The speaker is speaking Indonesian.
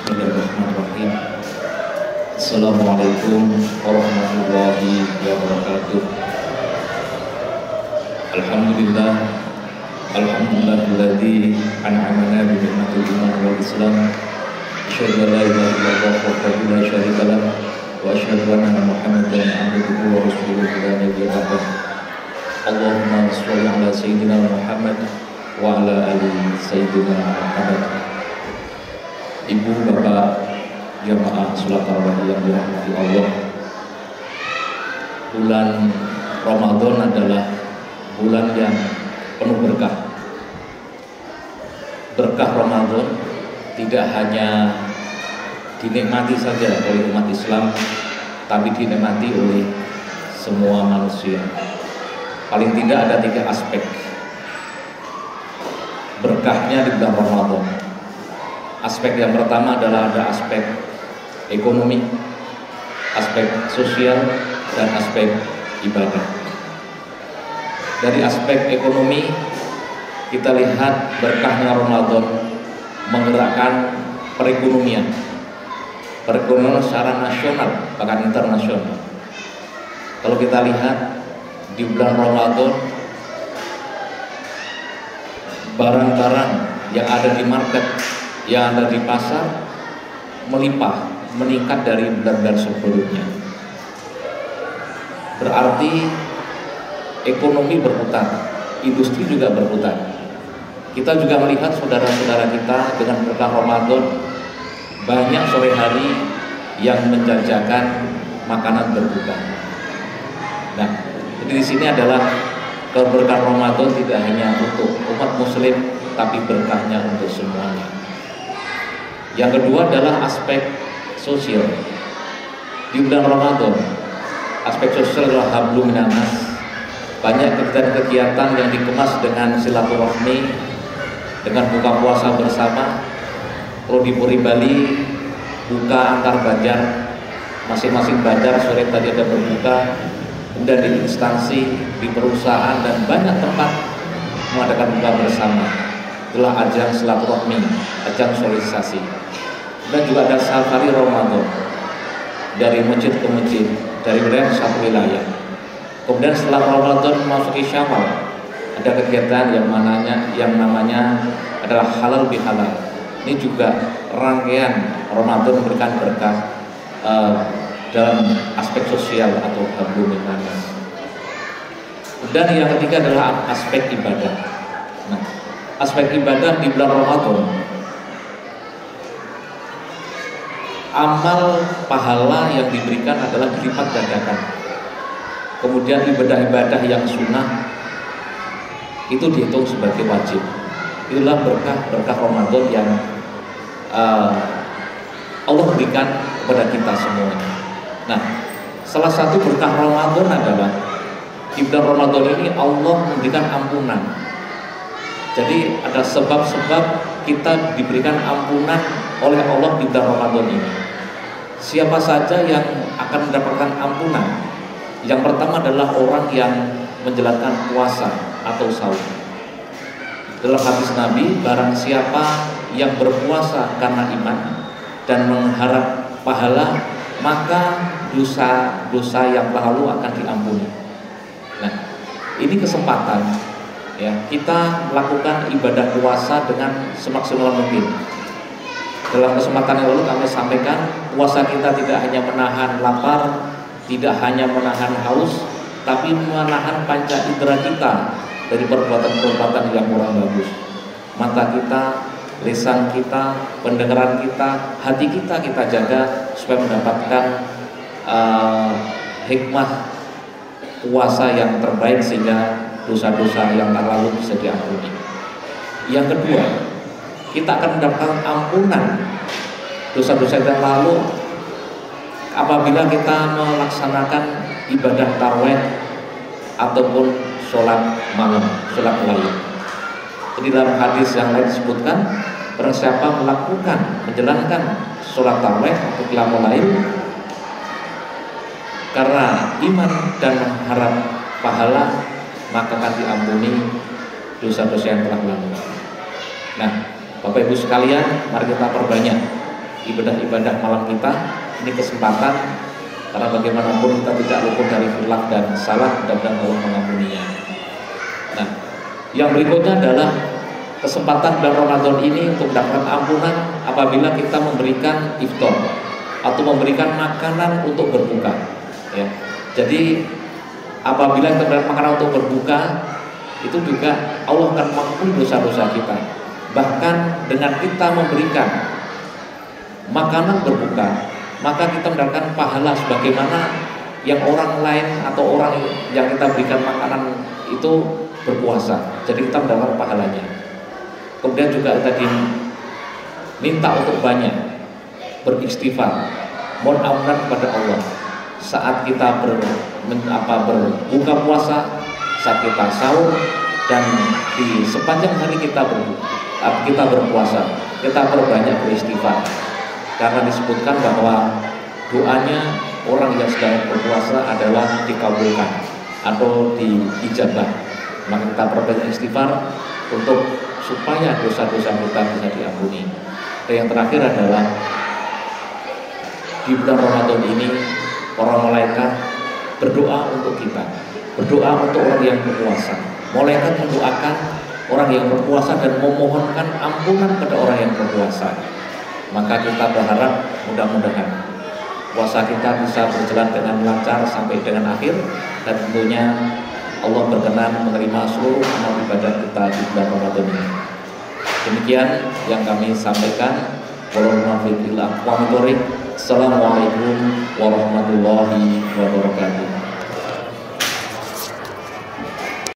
Bismillahirrahmanirrahim. Assalamualaikum warahmatullahi wabarakatuh. Alhamdulillah, alhamdulillahilladzi an'amana bi ni'matil iman wal islam. Asyhadu an la ilaha illallah wahdahu la syarika lah wa asyhadu anna Muhammadan abduhu wa rasuluhu la nabiyya ba'dah. Allahumma shalli ala sayyidina Muhammad wa ala ali sayyidina Muhammad. Ibu, bapak, jamaah sholat tarawih yang dirahmati Allah, bulan Ramadan adalah bulan yang penuh berkah. Berkah Ramadan tidak hanya dinikmati saja oleh umat Islam, tapi dinikmati oleh semua manusia. Paling tidak ada 3 aspek berkahnya di bulan Ramadan. Aspek yang pertama adalah ada aspek ekonomi, aspek sosial, dan aspek ibadah. Dari aspek ekonomi, kita lihat berkahnya Ramadan menggerakkan perekonomian secara nasional bahkan internasional. Kalau kita lihat di bulan Ramadan, barang-barang yang ada di market, yang ada di pasar melimpah, meningkat dari bulan-bulan sebelumnya. Berarti ekonomi berputar, industri juga berputar. Kita juga melihat saudara-saudara kita dengan berkah Ramadan, banyak sore hari yang menjajakan makanan berbuka. Nah, jadi di sini adalah keberkahan Ramadan tidak hanya untuk umat muslim, tapi berkahnya untuk semuanya. Yang kedua adalah aspek sosial. Di bulan Ramadan, aspek sosial adalah hablum minanas. Banyak kegiatan-kegiatan yang dikemas dengan silaturahmi, dengan buka puasa bersama. Kalau di Puri Bali, buka antar banjar, masing-masing banjar sore tadi ada berbuka. Kemudian di instansi, di perusahaan, dan banyak tempat mengadakan buka bersama. Itulah ajang silaturahmi, ajang sosialisasi. Dan juga ada safari Ramadan dari masjid ke masjid, dari wilayah ke satu wilayah. Kemudian setelah Ramadan memasuki Syawal, ada kegiatan yang namanya adalah halal bihalal. Ini juga rangkaian Ramadan memberikan berkah dalam aspek sosial atau hablum minanas. Dan yang ketiga adalah aspek ibadah. Nah, aspek ibadah di bulan Ramadan, amal pahala yang diberikan adalah dilipat gandakan. Kemudian ibadah-ibadah yang sunnah itu dihitung sebagai wajib. Itulah berkah Ramadan yang Allah berikan kepada kita semuanya. Nah, salah satu berkah Ramadan adalah di bulan Ramadan ini Allah memberikan ampunan. Jadi ada sebab-sebab kita diberikan ampunan oleh Allah di bulan Ramadan ini. Siapa saja yang akan mendapatkan ampunan? Yang pertama adalah orang yang menjalankan puasa atau sahur. Dalam hadis Nabi, barang siapa yang berpuasa karena iman dan mengharap pahala, maka dosa-dosa yang lalu akan diampuni. Nah, ini kesempatan ya, kita melakukan ibadah puasa dengan semaksimal mungkin. Dalam kesempatan yang lalu kami sampaikan, puasa kita tidak hanya menahan lapar, tidak hanya menahan haus, tapi menahan panca indera kita dari perbuatan-perbuatan yang kurang bagus. Mata kita, lisan kita, pendengaran kita, hati kita jaga supaya mendapatkan hikmah puasa yang terbaik sehingga dosa-dosa yang lalu bisa diampuni. Yang kedua, kita akan mendapatkan ampunan dosa-dosa yang lalu apabila kita melaksanakan ibadah tarawih ataupun sholat malam, sholat lain. Jadi dalam hadis yang lain disebutkan, barang siapa menjalankan sholat tarawih atau qiyamul lail karena iman dan mengharap pahala, maka akan diampuni dosa-dosa yang telah lalu. Nah, Bapak Ibu sekalian, mari kita perbanyak ibadah-ibadah malam kita. Ini kesempatan, karena bagaimanapun kita tidak luput dari khilaf dan salah, mudah-mudahan Allah mengampuninya. Nah, yang berikutnya adalah kesempatan bulan Ramadan ini untuk mendapatkan ampunan apabila kita memberikan iftar atau memberikan makanan untuk berbuka. Ya. Jadi apabila kita memberikan makanan untuk berbuka, itu juga Allah akan mengampuni dosa-dosa kita. Bahkan dengan kita memberikan makanan berbuka, maka kita mendapatkan pahala sebagaimana yang orang lain atau orang yang kita berikan makanan itu berpuasa. Jadi kita mendapatkan pahalanya. Kemudian juga tadi minta untuk banyak beristighfar, mohon ampunan kepada Allah saat kita berbuka puasa, saat kita sahur, dan di sepanjang hari kita berpuasa, kita perbanyak beristighfar. Karena disebutkan bahwa doanya orang yang sedang berpuasa adalah dikabulkan atau diijabah. Maka kita perbanyak istighfar untuk supaya dosa-dosa kita bisa diampuni. Dan yang terakhir adalah di bulan Ramadan ini para malaikat berdoa untuk kita, berdoa untuk orang yang berpuasa. Malaikat mendoakan orang yang berpuasa dan memohonkan ampunan pada orang yang berpuasa. Maka kita berharap mudah-mudahan puasa kita bisa berjalan dengan lancar sampai dengan akhir, dan tentunya Allah berkenan menerima seluruh amal ibadah kita di bulan Ramadan ini. Demikian yang kami sampaikan. Assalamualaikum warahmatullahi wabarakatuh.